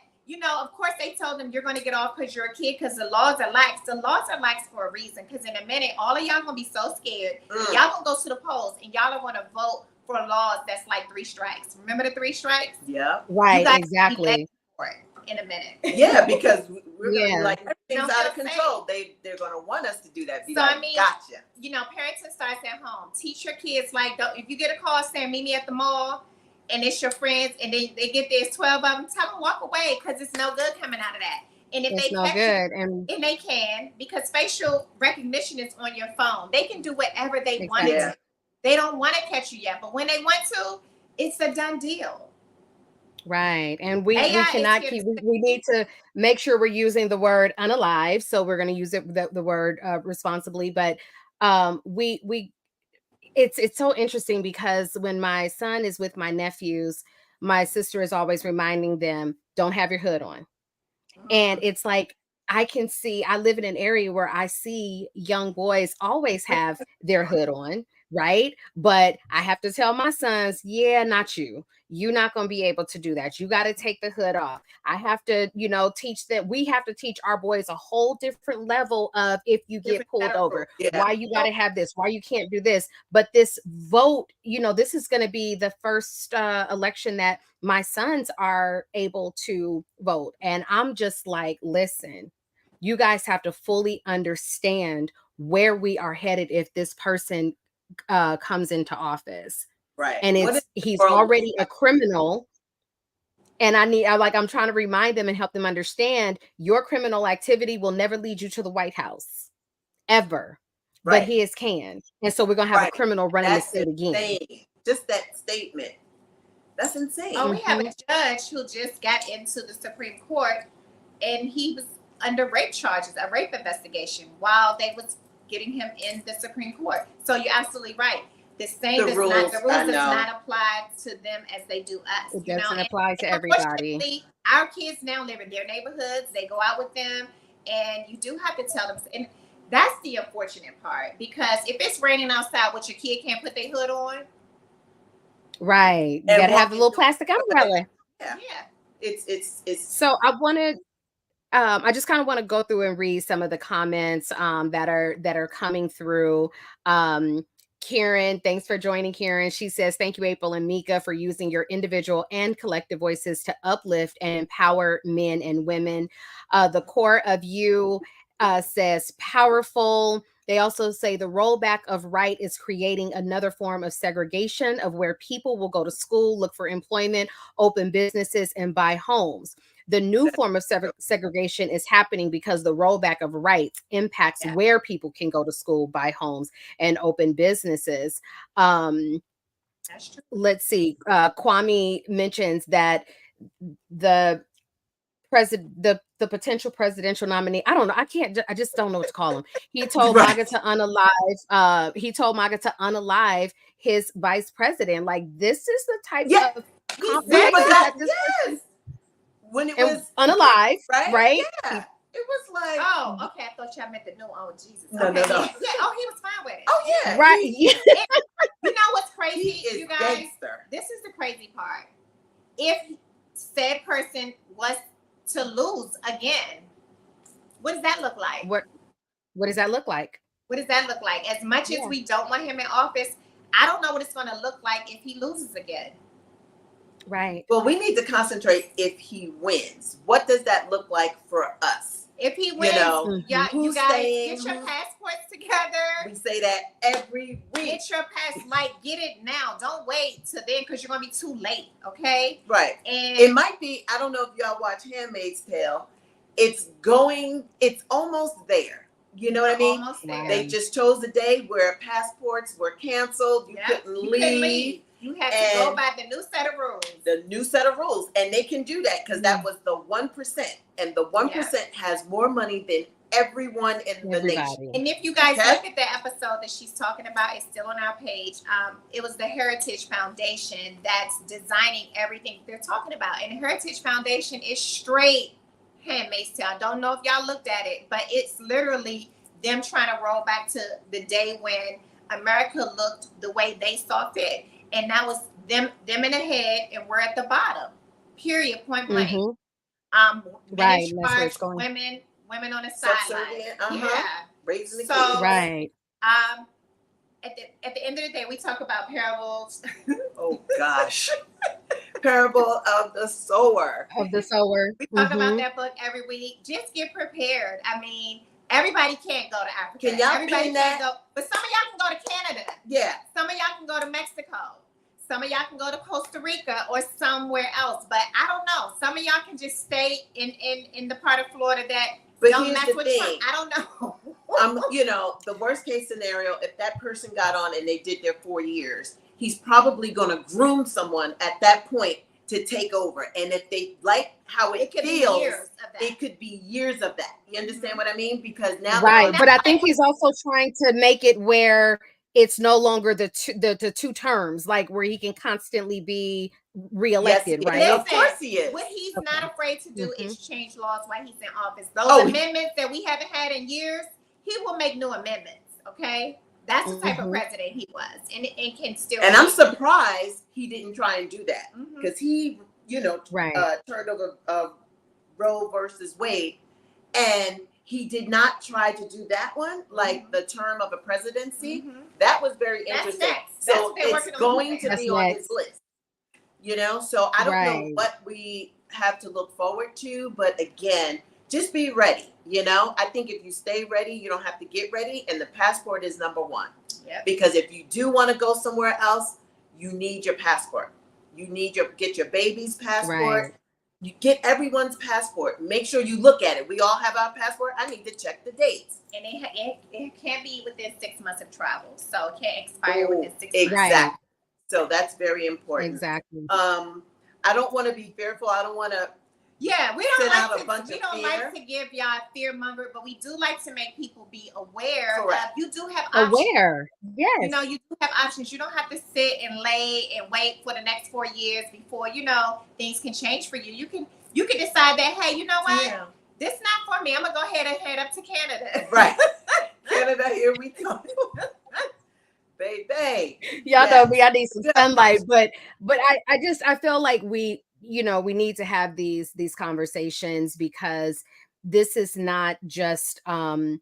of course they told them you're going to get off because you're a kid because the laws are lax. The laws are lax for a reason because in a minute, all of y'all going to be so scared. Y'all going to go to the polls and y'all are going to vote for laws that's like 3 strikes. Remember the 3 strikes? Yeah. Right, exactly. In a minute. Yeah, because we're going to be like, everything's out of control. They're going to want us to do that. Gotcha. Parenting starts at home. Teach your kids, if you get a call saying, meet me at the mall, and it's your friends, and they get there, it's 12 of them, tell them walk away, because it's no good coming out of that. And if It's they no catch you, good. And and they can, because facial recognition is on your phone. They can do whatever they want exactly. to. They don't want to catch you yet, but when they want to, it's a done deal. Right. And we AI cannot is here keep, to we need to make sure we're using the word unalive. So we're going to use it, the word responsibly. But it's so interesting because when my son is with my nephews, my sister is always reminding them, don't have your hood on. And it's like, I can see, I live in an area where I see young boys always have their hood on, right? But I have to tell my sons, yeah, not you. You're not going to be able to do that. You got to take the hood off. I have to, teach that. We have to teach our boys a whole different level of if you get Different pulled set of over, rules. Yeah. why you got to have this, why you can't do this. But this vote, this is going to be the first election that my sons are able to vote. And I'm just like, listen, you guys have to fully understand where we are headed if this person comes into office. Right. And he's already a criminal. And I'm trying to remind them and help them understand your criminal activity will never lead you to the White House ever, but his can. And so we're going to have a criminal running the state again. Just that statement. That's insane. Oh, we have a judge who just got into the Supreme Court, and he was under rape charges, a rape investigation, while they was getting him in the Supreme Court. So you're absolutely right. The rules does not apply to them as they do us. It doesn't apply to everybody. Our kids now live in their neighborhoods. They go out with them, and you do have to tell them. And that's the unfortunate part, because if it's raining outside, your kid can't put their hood on. Right. You gotta have the little plastic umbrella. Yeah. It's so I wanted I just kind of want to go through and read some of the comments that are coming through. Karen, thanks for joining, Karen. She says, thank you, April and Mika, for using your individual and collective voices to uplift and empower men and women. The core of you says powerful. They also say the rollback of right is creating another form of segregation of where people will go to school, look for employment, open businesses, and buy homes. The new form of segregation is happening because the rollback of rights impacts where people can go to school, buy homes, and open businesses. That's true. Let's see. Kwame mentions that the potential presidential nominee, I don't know, I just don't know what to call him. He told MAGA to unalive. He told MAGA to unalive his vice president. Like, this is the type of when it was unalive, right? Yeah. It was like, oh, okay. I thought y'all meant the new. Oh, Jesus. No, okay. no. Yeah. Oh, he was fine with it. Oh, yeah. Right. You know what's crazy, he is you guys? gangster. This is the crazy part. If said person was to lose again, what does that look like? What does that look like? What does that look like? As much as we don't want him in office, I don't know what it's going to look like if he loses again. Right. Well, we need to concentrate if he wins. What does that look like for us? If he wins, you guys get your passports together. We say that every week. Get your get it now. Don't wait till then, because you're going to be too late, okay? Right. And it might be, I don't know if y'all watch Handmaid's Tale. It's almost there. You know what I mean? Almost there. They just chose a day where passports were canceled. You couldn't leave. You have to go by the new set of rules. The new set of rules. And they can do that because that was the 1%. And the 1% has more money than everyone in the nation. And if you guys look at the episode that she's talking about, it's still on our page. It was the Heritage Foundation that's designing everything they're talking about. And the Heritage Foundation is straight Handmaid's Tale. I don't know if y'all looked at it, but it's literally them trying to roll back to the day when America looked the way they saw fit. And that was them in the head, and we're at the bottom. Period. Point blank. Right. Women on the sideline. Yeah. Raising the kids. Right. At the end of the day, we talk about parables. Oh gosh. Parable of the sower. We talk about that book every week. Just get prepared. I mean, everybody can't go to Africa. Can y'all everybody that? Can't go, but some of y'all can go to Canada. Yeah. Some of y'all can go to Mexico. Some of y'all can go to Costa Rica or somewhere else, but I don't know. Some of y'all can just stay in the part of Florida that But don't here's mess the with thing. Trump. I don't know. You know, the worst case scenario, if that person got on and they did their 4 years, he's probably going to groom someone at that point to take over. And if they like how it could feels, be years of that. it could be years of that. You understand what I mean? Because now, Right, but I think he's also trying to make it where it's no longer the two terms, like where he can constantly be reelected, Yes, right? of course he is. What he's not afraid to do is change laws while he's in office. Those Oh, amendments that we haven't had in years, he will make new amendments. Okay, that's the type of president he was, and can still. And I'm surprised he didn't try and do that, because he, you know, Right. turned over Roe versus Wade, and he did not try to do that one, like the term of a presidency. That was very interesting. Next. So That's what it's going to That's be on next. his list, you know. So I don't know Right. what we have to look forward to, but again, just be ready. You know, I think if you stay ready, you don't have to get ready, and the passport is number one. Yep. Because if you do want to go somewhere else, you need your passport. You need get your baby's passport. Right. You get everyone's passport. Make sure you look at it. We all have our passport. I need to check the dates. And it can't be within 6 months of travel, so it can't expire within 6 months. Exactly. Right. So that's very important. Exactly. I don't want to be fearful. I don't want to. Yeah, we don't Send out a like bunch to. We of don't fear. like to give y'all fear monger, but we do like to make people be aware. Correct. You do have options. Aware. Yes. You know, you do have options. You don't have to sit and lay and wait for the next 4 years before, you know, things can change for you. You can decide that, hey, you know what? Yeah. This not for me. I'm gonna go ahead and head up to Canada. Right. Canada, here we come. Baby. Y'all Yes. know me, I need some sunlight, but I feel like we need to have these conversations, because this is not just a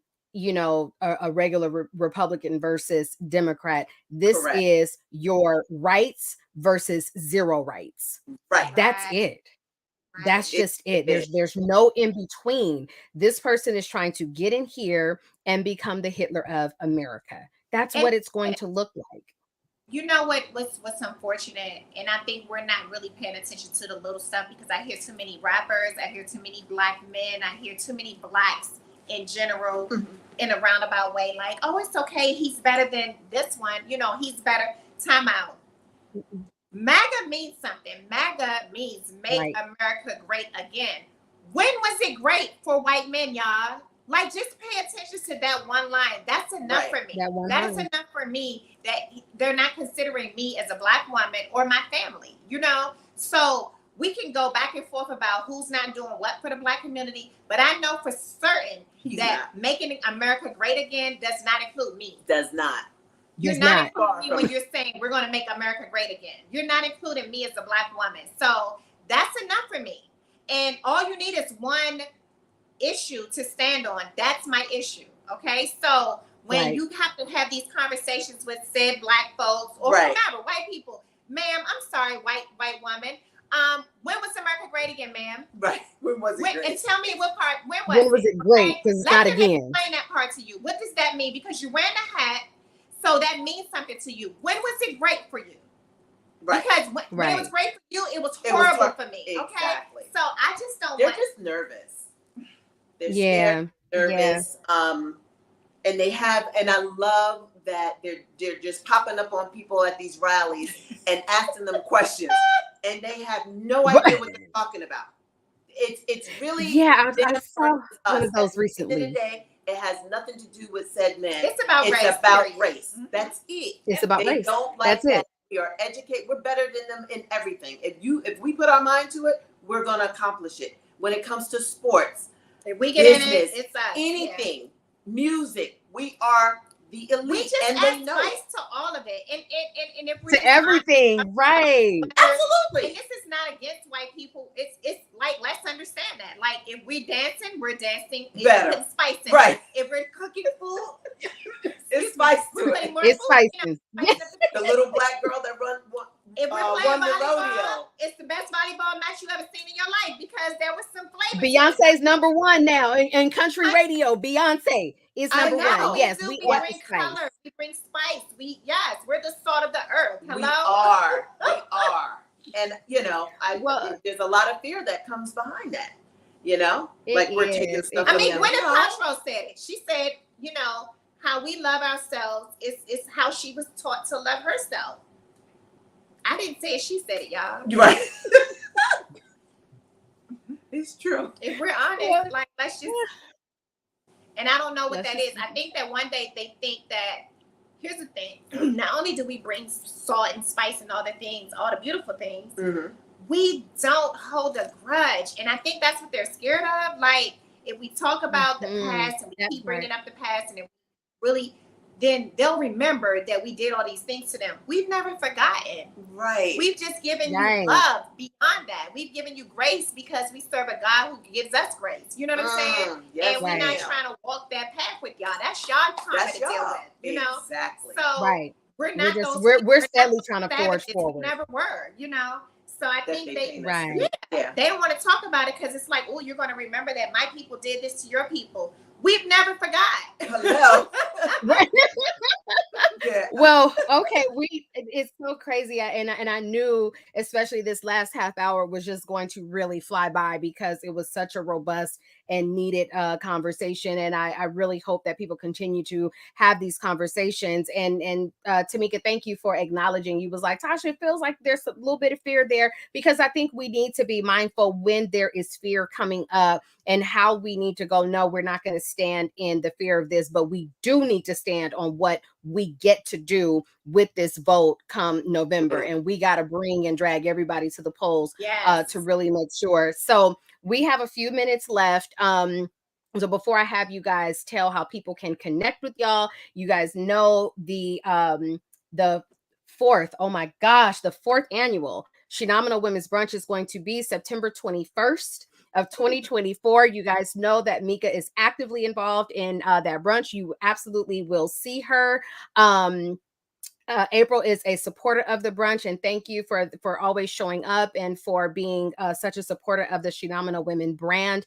regular Republican versus Democrat. This Correct. is your rights versus zero rights. Right. That's Right. it. That's just it. it is. There's no in between. This person is trying to get in here and become the Hitler of America. That's what it's going to look like. You know what's unfortunate, and I think we're not really paying attention to the little stuff, because I hear too many rappers, I hear too many Black men, I hear too many Blacks in general in a roundabout way, like, oh, it's okay, he's better than this one, you know, he's better. Time out. MAGA means something. MAGA means make Right. America great again. When was it great for white men, y'all? Like, just pay attention to that one line. That's enough Right. for me. That one That is line. enough for me, that they're not considering me as a Black woman or my family, you know? So we can go back and forth about who's not doing what for the Black community, but I know for certain He's that making America great again does not include me. Does not. You're Does not not. including me when you're saying we're going to make America great again. You're not including me as a Black woman. So that's enough for me. And all you need is one issue to stand on. That's my issue. Okay. So when Right. you have to have these conversations with said Black folks or Right. whomever, white people, ma'am, I'm sorry, white woman. When was America great again, ma'am? Right. When was it And great? tell me what part. When When was it great? Okay? Because it's Let not them again. explain that part to you. What does that mean? Because you're wearing a hat, so that means something to you. When was it great for you? Right. Because when Right. it was great for you, it was It was horrible hor- for me. Exactly. Okay, so I just don't They're want. just nervous. They're Yeah. scared, nervous. And they have, and I love that they're just popping up on people at these rallies and asking them questions, and they have no idea what they're talking about. It's really Yeah, I them saw versus one us. of those At the end of recently. the day, it has nothing to do with said men. It's about race. It's about period. race. Mhm. That's it. It's about They race. don't like That's that. it. We are educated. We're better than them in everything. If we put our mind to it, we're gonna accomplish it. When it comes to sports, If we get in business, it, it's us. anything, music, we are the elite, We just and add they know spice it. to all of it, and if we're To everything, right? And Absolutely. this is not against white people. It's like, let's understand that. Like, if we're dancing and Better. putting spice in. Right. If we're cooking food, It's spice we're to putting it. more It's food, spicy. spice up The little black girl that If we're won playing the volleyball, rodeo. it's the best volleyball match you ever seen in your life, because there was some flavor. Beyonce's number one now in country radio. Beyonce. is I number know. one. Yes, we we do. add We the bring spice. color. We bring spice. We're the salt of the earth. Hello. We are. We are. And Well, there's a lot of fear that comes behind that. it Like we're taking is. stuff It I from mean, is. them. Gwyneth Paltrow said it. She said, how we love ourselves is how she was taught to love herself. I didn't say it. She said it, y'all. Right. It's true. If we're honest, Yeah. like let's just. And I don't know what Let's that just- is. I think that one day they think that. Here's the thing. Not only do we bring salt and spice and all the things, all the beautiful things, Mm-hmm. we don't hold a grudge. And I think that's what they're scared of. Like, if we talk about the past and we That's keep bringing right. up the past, and if really, then they'll remember that we did all these things to them. We've never forgotten. Right. We've just given Right. you love beyond that. We've given you grace because we serve a God who gives us grace. You know what I'm saying? Yes, And we're not Right. trying to walk that path with y'all. That's y'all trauma That's to deal y'all. with. You know? Exactly. So Right. we're not We're just those we're we're not steadily those trying to forge savages. forward. We never were, So I That think they they famous. Right. Yeah. they don't want to talk about it because it's like, oh, you're going to remember that my people did this to your people. We've never forgot. Hello. Yeah. Well, okay, it's so crazy. And I knew especially this last half hour was just going to really fly by because it was such a robust and needed conversation. And I really hope that people continue to have these conversations. And Tomeeka, thank you for acknowledging. You was like, Tasha, it feels like there's a little bit of fear there, because I think we need to be mindful when there is fear coming up and how we need to go, no, we're not going to stand in the fear of this, but we do need to stand on what we get to do with this vote come November. And we got to bring and drag everybody to the polls Yes. to really make sure. So we have a few minutes left. So before I have you guys tell how people can connect with y'all, you guys know the fourth, oh my gosh, the fourth annual Shenomenal Women's Brunch is going to be September 21st of 2024. You guys know that Mika is actively involved in that brunch. You absolutely will see her. April is a supporter of the brunch, and thank you for always showing up and for being such a supporter of the Shenomenal Women brand.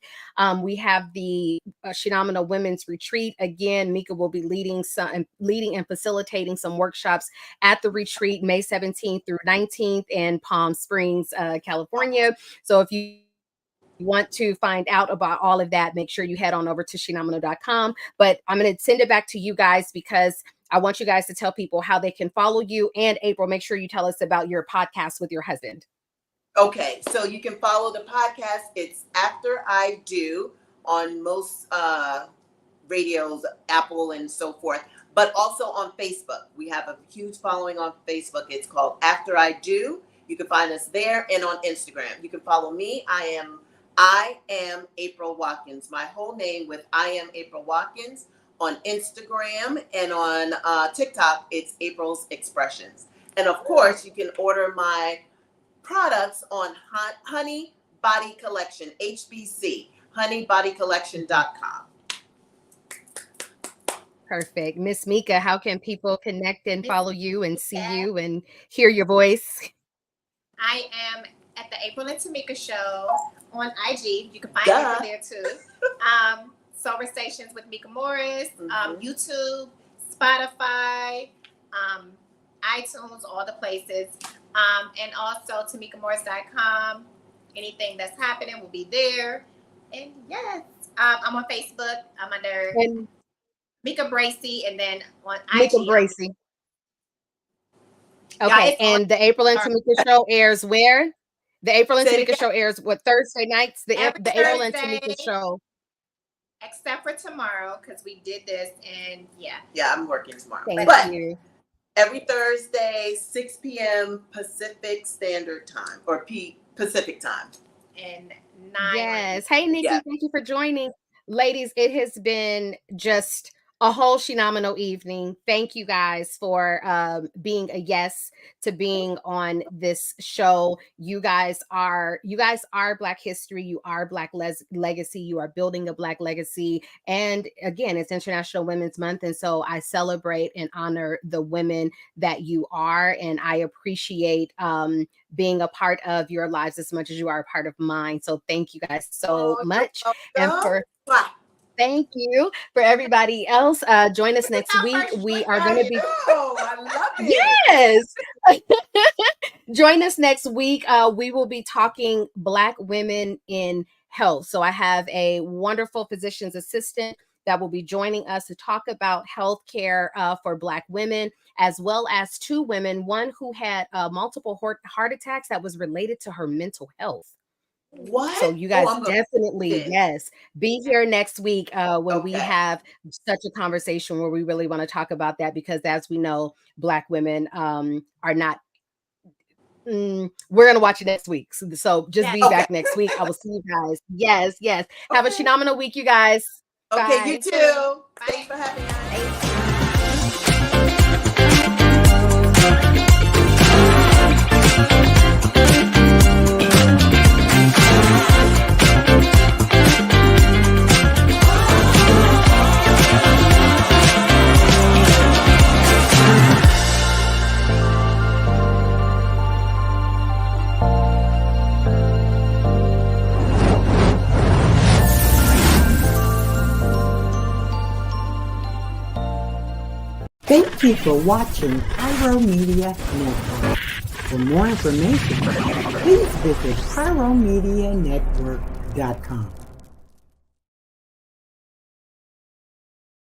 We have the Shenomenal Women's Retreat. Again, Mika will be leading and facilitating some workshops at the retreat May 17th through 19th in Palm Springs, California. So if you want to find out about all of that, make sure you head on over to shenomenal.com. But I'm going to send it back to you guys because I want you guys to tell people how they can follow you. And April, make sure you tell us about your podcast with your husband. Okay, so you can follow the podcast. It's After I Do on most radios, Apple and so forth, but also on Facebook. We have a huge following on Facebook. It's called After I Do. You can find us there, and on Instagram. You can follow me. I am April Watkins. My whole name with I am April Watkins on Instagram, and on TikTok, it's April's Expressions. And of course, you can order my products on Honey Body Collection, HBC, honeybodycollection.com. Perfect. Miss Mika, how can people connect and follow you and see you and hear your voice? I am at the April and Tomeeka Show on IG. You can find Duh. me there too. Conversations with Mika Morris, YouTube, Spotify, iTunes, all the places. And also TomeekaMorris.com. Anything that's happening will be there. And yes, I'm on Facebook. I'm under Mika Bracy, and then on Mika IG. Bracy. Yeah, Okay, it's and the April and Tomeeka Show airs where? The April and Say it Tomeeka Show airs what, Thursday nights? The Every April and Thursday. Tomeeka Show. Except for tomorrow, because we did this, and yeah. Yeah, I'm working tomorrow. Thank But you. every Thursday, 6 p.m. Pacific Standard Time, or Pacific Time. And 9. Yes. Hey, Nikki, Yeah. thank you for joining. Ladies, it has been just a whole Shenomenal evening. Thank you guys for being a yes to being on this show. You guys are Black history. You are Black legacy. You are building a Black legacy. And again, it's International Women's Month. And so I celebrate and honor the women that you are. And I appreciate being a part of your lives as much as you are a part of mine. So thank you guys so much. And for Thank you. For everybody else, join us next week. We are going to be. Oh, I love it. Yes. Join us next week. We will be talking Black women in health. So I have a wonderful physician's assistant that will be joining us to talk about healthcare for Black women, as well as 2 women, one who had multiple heart attacks that was related to her mental health. What? So you guys I'm definitely, yes, be here next week when we Okay. have such a conversation where we really want to talk about that, because as we know, Black women are not. We're gonna watch it next week. So just be back next week. I will see you guys. Yes, yes. Have a phenomenal week, you guys. Okay, Bye. you too. Thanks for having us. Thank you for watching Pyro Media Network. For more information, please visit pyromedianetwork.com.